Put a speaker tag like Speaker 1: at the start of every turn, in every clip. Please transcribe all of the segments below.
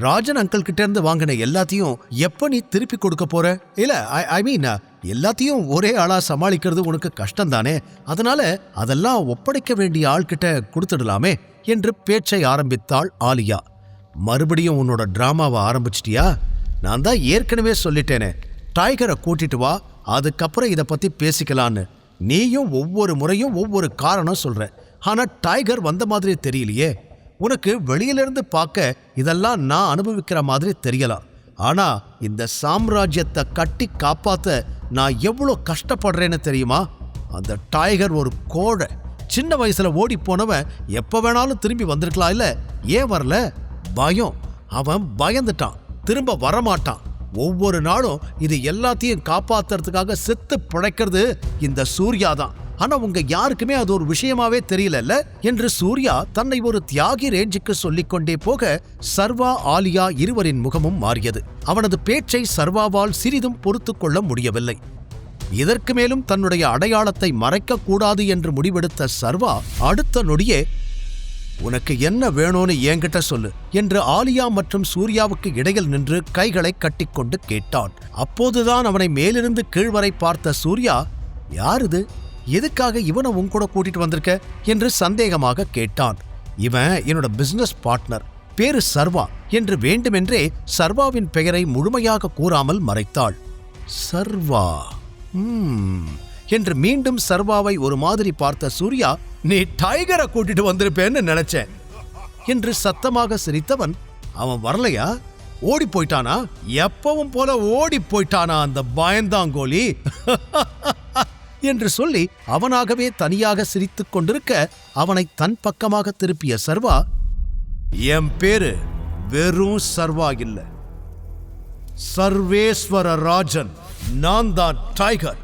Speaker 1: Rajan uncle கிட்ட இருந்து வாங்கின எல்லாத்தையும் எப்ப நீ திருப்பி கொடுக்க போற? இல்ல ஐ மீன் எல்லாத்தையும் ஒரே ஆளா சமாளிக்கிறது உனக்கு கஷ்டம் தானே, அதனால அதெல்லாம் ஒப்படைக்க வேண்டிய ஆள்கிட்ட கொடுத்துடலாமே என்று பேச்சை ஆரம்பித்தாள் ஆலியா. மறுபடியும் உன்னோட டிராமாவை ஆரம்பிச்சிட்டியா? நான் தான் ஏற்கனவே சொல்லிட்டேனே, டைகரை கூட்டிட்டு வா, அதுக்கப்புறம் இதை பத்தி பேசிக்கலான்னு. நீயும் ஒவ்வொரு முறையும் ஒவ்வொரு காரணம் சொல்ற, ஆனா டைகர் வந்த மாதிரி தெரியலையே. உனக்கு வெளியிலிருந்து பார்க்க இதெல்லாம் நான் அனுபவிக்கிற மாதிரி தெரியலாம், ஆனா இந்த சாம்ராஜ்யத்தை கட்டி காப்பாத்த நான் எவ்வளோ கஷ்டப்படுறேன்னு தெரியுமா? அந்த டைகர் ஒரு கோழை. சின்ன வயசுல ஓடி போனவன் எப்ப வேணாலும் திரும்பி வந்திருக்கலாம். இல்ல, ஏன் வரல? பயம். அவன் பயந்துட்டான், திரும்ப வரமாட்டான். ஒவ்வொரு நாளும் இது எல்லாத்தையும் காப்பாத்துறதுக்காக செத்து பிழைக்கிறது இந்த சூர்யா தான். ஆனா உங்க யாருக்குமே அது ஒரு விஷயமாவே தெரியல என்று சூர்யா தன்னை ஒரு தியாகி ரேஞ்சுக்கு சொல்லிக் கொண்டே போக சர்வா ஆலியா இருவரின் முகமும் மாறியது. அவனது பேச்சை சர்வாவால் சிறிதும் பொறுத்து கொள்ள முடியவில்லை. இதற்கு மேலும் தன்னுடைய அடையாளத்தை மறைக்க கூடாது என்று முடிவெடுத்த சர்வா அடுத்த நொடியே, உனக்கு என்ன வேணும்னு என்கிட்ட சொல்லு என்று ஆலியா மற்றும் சூர்யாவுக்கு இடையில் நின்று கைகளை கட்டிக்கொண்டு கேட்டான். அப்போதுதான் அவனை மேலிருந்து கீழ்வரை பார்த்த சூர்யா, யார் இது? எதுக்காக இவனை உன் கூட கூட்டிட்டு வந்திருக்க என்று சந்தேகமாக கேட்டான். இவன் என்னோட பிசினஸ் பார்ட்னர், பேரு சர்வா என்று வேண்டுமென்றே சர்வாவின் பெயரை முழுமையாக கூறாமல் மறைத்தாள். சர்வா என்று மீண்டும் சர்வாவை ஒரு மாதிரி பார்த்த சூர்யா, நீ டைகரை கூட்டிட்டு வந்திருப்பேன்னு நினைச்சேன் என்று சத்தமாக சிரித்தவன், அவன் வரலையா? ஓடி போயிட்டானா? எப்பவும் போல ஓடி போயிட்டானா அந்த பயந்தாங்கோலி என்று சொல்லி அவனாகவே தனியாக சிரித்துக் கொண்டிருக்க அவனை தன் பக்கமாக திருப்பிய சர்வா, என் பேரு வெறும் சர்வா இல்ல, சர்வேஸ்வர ராஜன். நான் தான் டைகர்.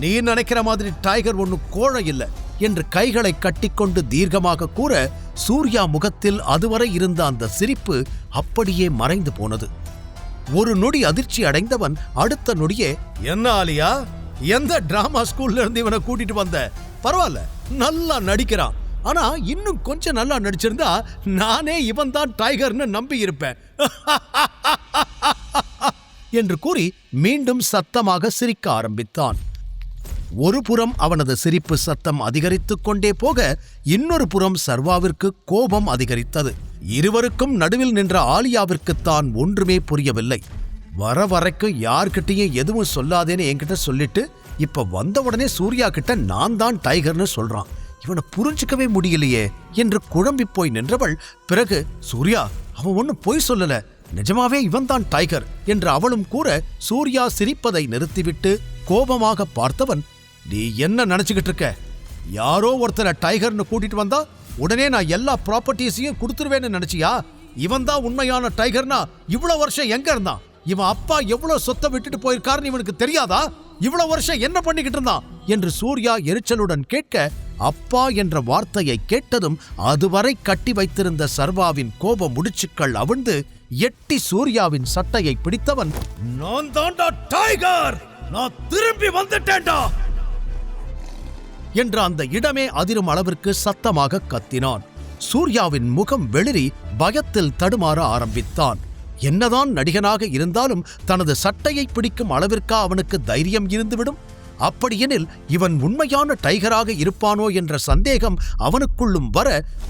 Speaker 1: நீ நினைக்கிற மாதிரி டைகர் ஒண்ணு கோழை இல்ல என்று கைகளை கட்டிக்கொண்டு தீர்க்கமாக கூற சூர்யா முகத்தில் அதுவரை இருந்த அந்த சிரிப்பு அப்படியே மறைந்து போனது. ஒரு நொடி அதிர்ச்சி அடைந்தவன் அடுத்த நொடியே, என்ன ஆலியா, எந்த டிராமா ஸ்கூல்ல இருந்து இவனை கூட்டிட்டு வந்த? பரவாயில்ல, நல்லா நடிக்கிறான், ஆனா இன்னும் கொஞ்சம் நல்லா நடிச்சிருந்தா நானே இவன் தான் டைகர்னு நம்பி இருப்பேன் என்று கூறி மீண்டும் சத்தமாக சிரிக்க ஆரம்பித்தான். ஒரு புறம் அவனது சிரிப்பு சத்தம் அதிகரித்துக் கொண்டே போக இன்னொரு புறம் சர்வாவிற்கு கோபம் அதிகரித்தது. இருவருக்கும் நடுவில் நின்ற ஆலியாவிற்குத்தான் ஒன்றுமே புரியவில்லை. வர வரைக்கும் யார்கிட்டையும் எதுவும் சொல்லாதேன்னு என்கிட்ட சொல்லிட்டு இப்ப வந்த உடனே சூர்யா கிட்ட நான் தான் டைகர்னு சொல்றான், இவனை புரிஞ்சுக்கவே முடியலையே என்று குழம்பி போய் நின்றவள் பிறகு, சூர்யா அவன் ஒன்னும் பொய் சொல்லல, நிஜமாவே இவன் தான் டைகர் என்று அவளும் கூற சூர்யா சிரிப்பதை நிறுத்திவிட்டு கோபமாக பார்த்தவன், நீ என்ன நினைச்சுக்கிட்டு இருக்க? யாரோ ஒருத்தரை டைகர்னு கூட்டிட்டு வந்தா உடனே நான் எல்லா ப்ராப்பர்ட்டிஸையும் கொடுத்துருவேன்னு நினைச்சியா? இவன் தான் உண்மையான டைகர்னா இவ்வளவு வருஷம் எங்க இருந்தான்? இவன் அப்பா எவ்வளவு சொத்தை விட்டுட்டு போயிருக்காருன்னு இவனுக்கு தெரியாதா? இவ்வளவு வருஷம் என்ன பண்ணிக்கிட்டு இருந்தான் என்று சூர்யா எரிச்சலுடன் கேட்க, அப்பா என்ற வார்த்தையை கேட்டதும் அதுவரை கட்டி வைத்திருந்த சர்வாவின் கோப முடிச்சுக்கள் அவிழ்ந்து எட்டி சூர்யாவின் சட்டையை பிடித்தவன், நான் தான்டா டைகர், நான் திரும்பி வந்துட்டேன்டா என்ற அந்த இடமே அதிரும் அளவிற்கு சத்தமாக கத்தினான். சூர்யாவின் முகம் வெளிரி பயத்தில் தடுமாற ஆரம்பித்தான். என்னதான் நடிகனாக இருந்தாலும் தனது சட்டையை பிடிக்கும் அளவிற்கா அவனுக்கு தைரியம் இருந்துவிடும்? அப்படியெனில் இவன் உண்மையான டைகராக இருப்பானோ என்ற சந்தேகம் அவனுக்குள்ளும் வர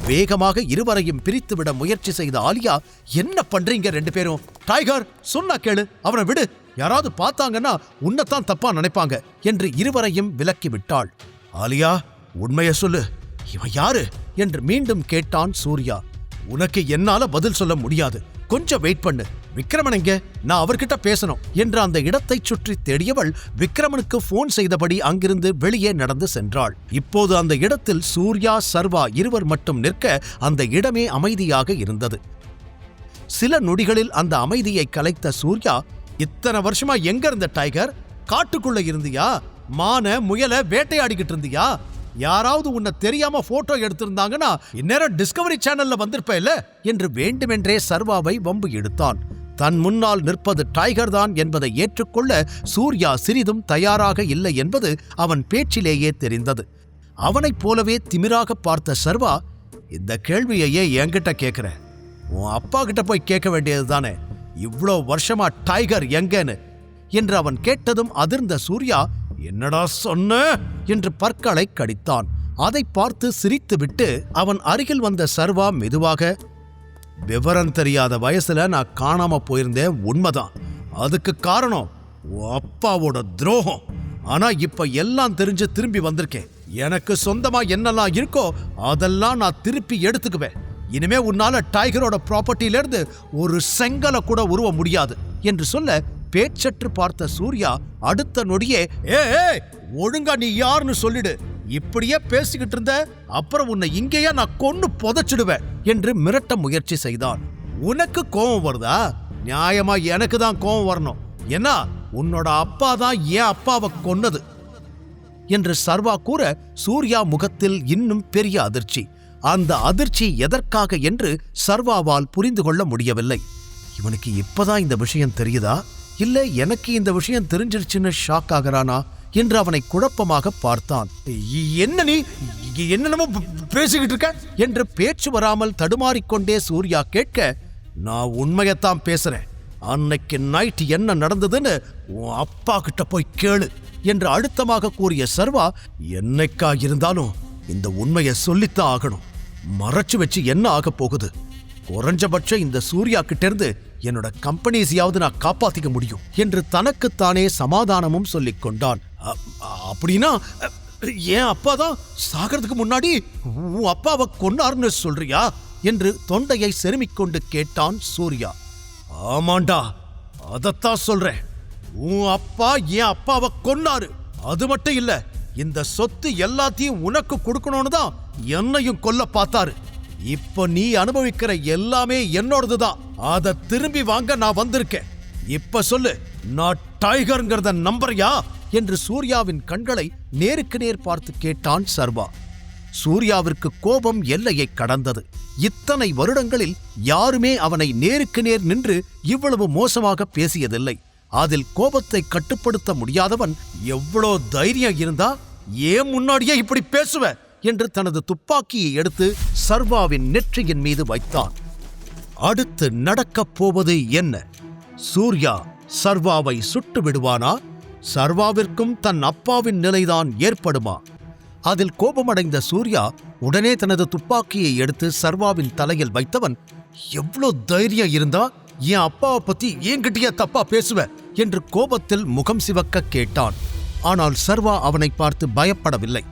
Speaker 1: வேகமாக இருவரையும் பிரித்துவிட முயற்சி செய்த ஆலியா, என்ன பண்றீங்க ரெண்டு பேரும்? டைகர் சொன்னா கேளு, அவனை விடு, யாராவது பார்த்தாங்கன்னா உன்னைத்தான் தப்பா நினைப்பாங்க என்று இருவரையும் விலக்கிவிட்டாள். ஆலியா, உண்மைய சொல்லு, இவன் யாரு என்று மீண்டும் கேட்டான் சூர்யா. உனக்கு என்னால பதில் சொல்ல முடியாது, கொஞ்சம் வெயிட் பண்ணு. விக்ரமன் எங்க? நான் அவர்கிட்ட பேசணும் என்று அந்த இடத்தை சுற்றி தேடியவள் விக்ரமனுக்கு போன் செய்தபடி அங்கிருந்து வெளியே நடந்து சென்றாள். இப்போது அந்த இடத்தில் சூர்யா சர்வா இருவர் மட்டும் நிற்க அந்த இடமே அமைதியாக இருந்தது. சில நொடிகளில் அந்த அமைதியை கலைத்த சூர்யா, இத்தனை வருஷமா எங்க இருந்த டைகர்? காட்டுக்குள்ள இருந்தியா? மான முயல வேட்டையாடிக்கிட்டு இருந்தியா? யாராவது உன்னை தெரியாம போட்டோ எடுத்திருந்தாங்கன்னா இந்நேரம் டிஸ்கவரி சேனல்ல வந்திருப்ப இல்ல என்று வேண்டுமென்றே சர்வாவை வம்பு எடுத்தான். தன் முன்னால் நிற்பது டைகர் தான் என்பதை ஏற்றுக்கொள்ள சூர்யா சிறிதும் தயாராக இல்லை என்பது அவன் பேச்சிலேயே தெரிந்தது. அவனைப் போலவே திமிராக பார்த்த சர்வா, இந்த கேள்வியையே என்கிட்ட கேட்கிற? உன் அப்பா கிட்ட போய் கேட்க வேண்டியது தானே, இவ்வளோ வருஷமா டைகர் எங்கன்னு என்று அவன் கேட்டதும் அதிர்ந்த சூர்யா, என்னடா சொன்ன என்று பற்களை கடித்தான். அதை பார்த்து சிரித்துவிட்டு அவன் அருகில் வந்த சர்வா மெதுவாக, விவரம் தெரியாத வயசுல நான் காணாம போயிருந்தேன், உண்மைதான். அதுக்கு காரணம் உன் அப்பாவோட துரோகம். ஆனா இப்ப எல்லாம் தெரிஞ்சு திரும்பி வந்திருக்கேன். எனக்கு சொந்தமா என்னெல்லாம் இருக்கோ அதெல்லாம் நான் திருப்பி எடுத்துக்குவேன். இனிமே உன்னால டைகரோட ப்ராப்பர்ட்டில இருந்து ஒரு செங்கலை கூட உருவ முடியாது என்று சொல்ல பேச்சற்று பார்த்த சூர்யா அடுத்த நொடியே, ஒழுங்கா நீ யாருன்னு சொல்லிடு, இப்படியே பேசிக்கிட்டு இருந்த அப்புறம் உன்னை இங்கேயே நான் கொன்னு புதைச்சிடுவேன் என்று மிரட்ட முயற்சி செய்தான். உனக்கு கோபம் வருதா? நியாயமா எனக்கு தான் கோபம் வரணும். ஏன்னா உன்னோட அப்பா தான் என் அப்பாவை கொன்னது என்று சர்வா கூற சூர்யா முகத்தில் இன்னும் பெரிய அதிர்ச்சி. அந்த அதிர்ச்சி எதற்காக என்று சர்வாவால் புரிந்து கொள்ள முடியவில்லை. இவனுக்கு இப்பதான் இந்த விஷயம் தெரியுதா, இல்ல எனக்கு இந்த விஷயம் தெரிஞ்சிருச்சுன்னு ஷாக் ஆகிறானா என்று அவனை குழப்பமாக பார்த்தான். என்ன நீ என்னென்னமோ பேசிக்கிட்டு இருக்க என்று பேச்சு வராமல் தடுமாறிக்கொண்டே சூர்யா கேட்க, நான் உண்மையத்தான் பேசுறேன். அன்னைக்கு நைட் என்ன நடந்ததுன்னு உன் அப்பா கிட்ட போய் கேளு என்று அழுத்தமாக கூறிய சர்வா, என்னைக்கா இருந்தாலும் இந்த உண்மையை சொல்லித்தான் ஆகணும். மறைச்சு வச்சு என்ன ஆக போகுது? குறைஞ்சபட்சம் இந்த சூர்யா கிட்ட இருந்து என்னோட கம்பெனிஸையாவது நான் காப்பாத்திக்க முடியும் என்று தனக்குத்தானே சமாதானமும் சொல்லிக் கொண்டான். அப்படின்னா என் அப்பா தான் சாகிறதுக்கு முன்னாடி உன் அப்பாவை கொன்னார்னு சொல்றியா என்று தொண்டையை செருமிக்கொண்டு கேட்டான் சூர்யா. ஆமாண்டா, அதத்தான் சொல்றேன். உன் அப்பா என் அப்பாவை கொன்னாரு. அது மட்டும் இல்ல, இந்த சொத்து எல்லாத்தையும் உனக்கு கொடுக்கணும்னு தான் என்னையும் கொல்ல பார்த்தாரு. இப்ப நீ அனுபவிக்கிற எல்லாமே என்னோடதுதான். அத திரும்பி வாங்க நான் வந்திருக்கேன். இப்ப சொல்லு, நான் டைகர்ங்கிறத நம்புறியா என்று சூர்யாவின் கண்களை நேருக்கு நேர் பார்த்து கேட்டான் சர்வா. சூர்யாவிற்கு கோபம் எல்லையை கடந்தது. இத்தனை வருடங்களில் யாருமே அவனை நேருக்கு நேர் நின்று இவ்வளவு மோசமாக பேசியதில்லை. அதில் கோபத்தை கட்டுப்படுத்த முடியாதவன், எவ்வளோ தைரியம் இருந்தா ஏன் முன்னாடியே இப்படி பேசுவ என்று தனது துப்பாக்கியை எடுத்து சர்வாவின் நெற்றியின் மீது வைத்தான். அடுத்து நடக்கப் போவது என்ன? சூர்யா சர்வாவை சுட்டு விடுவானா? சர்வாவிற்கும் தன் அப்பாவின் நிலைதான் ஏற்படுமா? அதில் கோபமடைந்த சூர்யா உடனே தனது துப்பாக்கியை எடுத்து சர்வாவின் தலையில் வைத்தவன், எவ்வளோ தைரியம் இருந்தா என் அப்பாவை பத்தி என்கிட்டயே தப்பா பேசுவ என்று கோபத்தில் முகம் சிவக்க கேட்டான். ஆனால் சர்வா அவனை பார்த்து பயப்படவில்லை.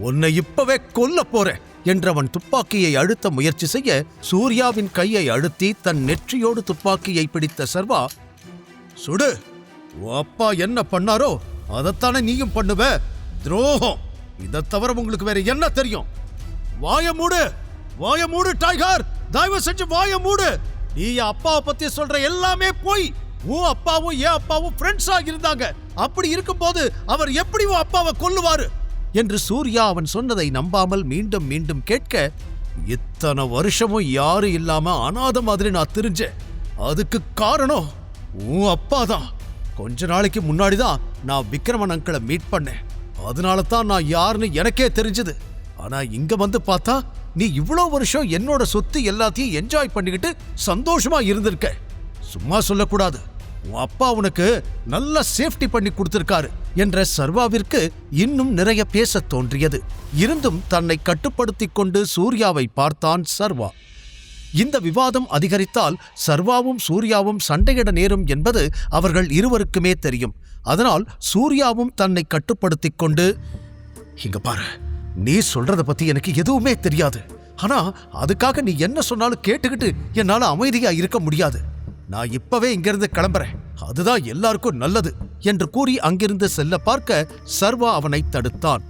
Speaker 1: உன்னை இப்பவே கொல்ல போறேன் என்றவன் துப்பாக்கியை அழுத்த முயற்சி செய்ய சூர்யாவின் கையை அழுத்தி தன் நெற்றியோடு துப்பாக்கியை பிடித்த சர்வா, சுடு, உன் அப்பா என்ன பண்ணாரோ அதைத்தானே நீயும் பண்ணுவ. துரோகம், இதை தவிர உங்களுக்கு வேற என்ன தெரியும்? வாய மூடு, வாய மூடு டைகர், தயவு செஞ்சு வாய மூடு. நீ அப்பாவை பத்தி சொல்ற எல்லாமே போய். உன் அப்பாவும் என் அப்பாவும் ஃப்ரெண்ட்ஸா இருந்தாங்க. அப்படி இருக்கும்போது அவர் எப்படி உன் அப்பாவை கொல்லுவாரு என்று சூர்யா அவன் சொன்னதை நம்பாமல் மீண்டும் மீண்டும் கேட்க, இத்தனை வருஷமும் யாரு இல்லாம அனாதை மாதிரி நான் தெரிஞ்சேன். அதுக்கு காரணம் உன் அப்பா தான். கொஞ்ச நாளைக்கு முன்னாடிதான் நான் விக்ரமன் அங்கிளை மீட் பண்ணேன். அதனால தான் நான் யாருன்னு எனக்கே தெரிஞ்சது. ஆனா இங்க வந்து பார்த்தா நீ இவ்வளோ வருஷம் என்னோட சொத்து எல்லாத்தையும் என்ஜாய் பண்ணிக்கிட்டு சந்தோஷமா இருந்திருக்க. சும்மா சொல்லக்கூடாது, உன் அப்பா உனக்கு நல்ல சேஃப்டி பண்ணி கொடுத்திருக்காரு என்ற சர்வாவிற்கு இன்னும் நிறைய பேச தோன்றியது. இருந்தும் தன்னை கட்டுப்படுத்திக் கொண்டு சூர்யாவை பார்த்தான் சர்வா. இந்த விவாதம் அதிகரித்தால் சர்வாவும் சூர்யாவும் சண்டையிட நேரும் என்பது அவர்கள் இருவருக்குமே தெரியும். அதனால் சூர்யாவும் தன்னை கட்டுப்படுத்திக் கொண்டு, இங்க பாரு, நீ சொல்றத பத்தி எனக்கு எதுவுமே தெரியாது. ஆனா அதுக்காக நீ என்ன சொன்னாலும் கேட்டுக்கிட்டு என்னால அமைதியா இருக்க முடியாது. நான் இப்பவே இங்கிருந்து கிளம்புறேன், அதுதான் எல்லாருக்கும் நல்லது என்று கூறி அங்கிருந்து செல்ல பார்க்க சர்வா அவனை தடுத்தான்.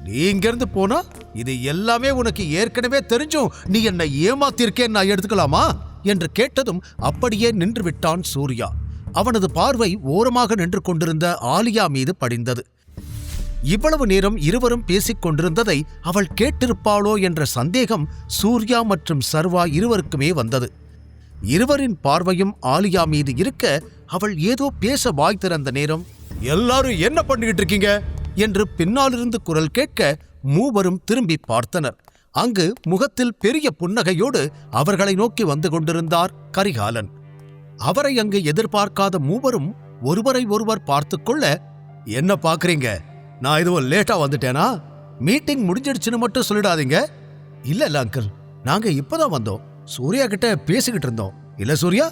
Speaker 1: நீ இங்கிருந்து போனா இது எல்லாமே உனக்கு ஏற்கனவே தெரிஞ்சும் நீ என்னை ஏமாத்திருக்கேன் நான் எடுத்துக்கலாமா என்று கேட்டதும் அப்படியே நின்று விட்டான் சூர்யா. அவனது பார்வை ஓரமாக நின்று கொண்டிருந்த ஆலியா மீது படிந்தது. இவ்வளவு நேரம் இருவரும் பேசிக் கொண்டிருந்ததை அவள் கேட்டிருப்பாளோ என்ற சந்தேகம் சூர்யா மற்றும் சர்வா இருவருக்குமே வந்தது. இருவரின் பார்வையும் ஆலியா மீது இருக்க அவள் ஏதோ பேச வாய் திறந்த நேரம், எல்லாரும் என்ன பண்ணிக்கிட்டு இருக்கீங்க என்று பின்னாலிருந்து குரல் கேட்க மூவரும் திரும்பி பார்த்தனர். அங்கு முகத்தில் பெரிய புன்னகையோடு அவர்களை நோக்கி வந்து கொண்டிருந்தார் கரிகாலன். அவரை அங்கு எதிர்பார்க்காத மூவரும் ஒருவரை ஒருவர் பார்த்து கொள்ள, என்ன பாக்குறீங்க, நான் எதுவும் லேட்டா வந்துட்டேனா? மீட்டிங் முடிஞ்சிடுச்சுன்னு மட்டும் சொல்லிடாதீங்க. இல்ல அங்கிள், நாங்க இப்பதான் வந்தோம். சூர்யா கிட்ட பேசிக்கிட்டு இருந்தோம். இல்ல சூர்யா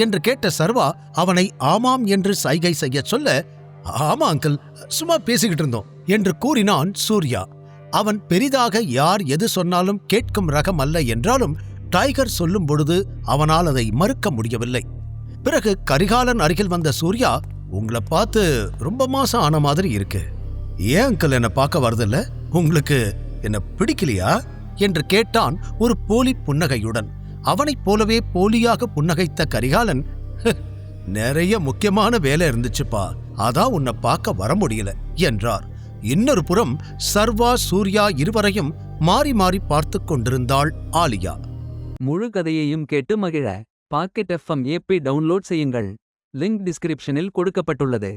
Speaker 1: என்று கேட்ட சர்வா அவனை ஆமாம் என்று சைகை செய்ய சொல்ல, ஆமா அங்கிள், சும்மா பேசிக்கிட்டு இருந்தோம் என்று கூறினான் சூர்யா. அவன் பெரிதாக யார் எது சொன்னாலும் கேட்கும் ரகம் அல்ல என்றாலும் டைகர் சொல்லும் பொழுது அவனால் அதை மறுக்க முடியவில்லை. பிறகு கரிகாலன் அருகில் வந்த சூர்யா, உங்களை பார்த்து ரொம்ப மாசம் ஆன மாதிரி இருக்கு. ஏன் அங்கிள் என்ன பார்க்க வரதில்ல? உங்களுக்கு என்ன பிடிக்கலையா என்று கேட்டான் ஒரு போலி புன்னகையுடன். அவனைப் போலவே போலியாக புன்னகைத்த கரிகாலன், நிறைய முக்கியமான வேலை இருந்துச்சுப்பா, அதான் உன்னை பார்க்க வர முடியல என்றார். இன்னொரு புறம் சர்வா சூர்யா இருவரையும் மாறி மாறி பார்த்து கொண்டிருந்தாள் ஆலியா.
Speaker 2: முழு கதையையும் கேட்டு மகிழ பாக்கெட் FM ஆப்பை டவுன்லோட் செய்யுங்கள். லிங்க் டிஸ்கிரிப்ஷனில் கொடுக்கப்பட்டுள்ளது.